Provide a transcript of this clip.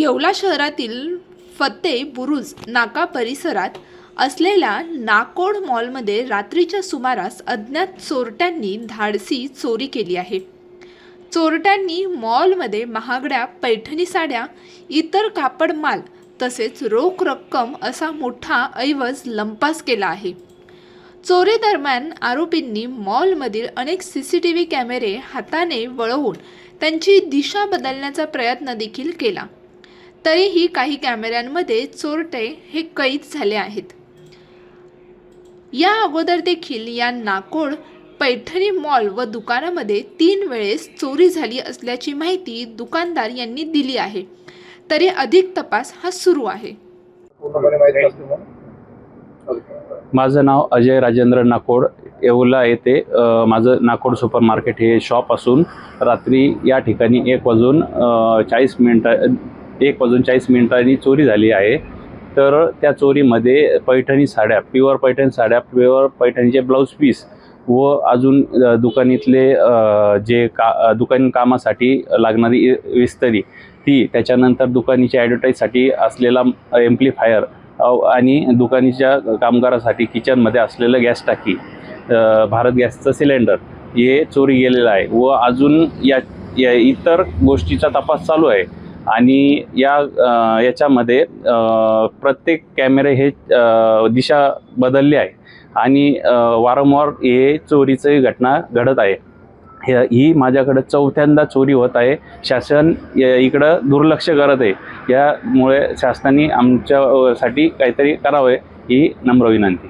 येवला शहरातील फत्ते बुरुज नाका परिसरात असलेल्या नाकोड मॉलमध्ये रात्रीच्या सुमारास अज्ञात चोरट्यांनी धाडसी चोरी केली आहे। चोरट्यांनी मॉलमध्ये महागड्या पैठणी साड्या, इतर कापड माल तसेच रोख रक्कम असा मोठा ऐवज लंपास केला आहे। चोरी दरम्यान आरोपींनी मॉलमधील अनेक सीसीटीव्ही कॅमेरे हाताने वळवून त्यांची दिशा बदलण्याचा प्रयत्न देखील केला। तरीही काही कॅमेऱ्यांमध्ये चोरटे हे कैद झाले आहेत। या अगोदर देखील या नाकोड पैठणी मॉल व दुकानामध्ये 3 वेळेस चोरी झाली असल्याची माहिती दुकानदार यांनी दिली आहे। तरी अधिक तपास हा सुरू आहे। माझं नाव अजय राजेंद्र नाकोड, येवला येथे माझं नाकोड सुपर मार्केट हे शॉप असून रात्री या ठिकाणी 1:40 मिनिटांनी चोरी झाली आहे। तर त्या चोरीमध्ये पैठणी साड्या, प्युअर पैठणी साड्या, प्युअर पैठणीचे ब्लाऊज पीस व अजून दुकानीतले जे दुकान कामासाठी लागणारी विस्तरी ती, त्याच्यानंतर दुकानीच्या ॲडव्हर्टाईजसाठी असलेला एम्प्लिफायर आणि दुकानीच्या कामगारासाठी किचनमध्ये असलेलं गॅस टाकी, भारत गॅसचं सिलेंडर हे चोरी गेलेलं आहे व अजून या इतर गोष्टीचा तपास चालू आहे। आणि याच्यामध्ये प्रत्येक कॅमेरे हे दिशा बदलली आहे आणि वारंवार हे चोरीची घटना घडत आहे। ही माझ्याकडे 4थ्यांदा चोरी होत आहे। शासन इकडं दुर्लक्ष करत आहे। यामुळे शासनाने आमच्यासाठी काहीतरी करावे ही नम्र विनंती।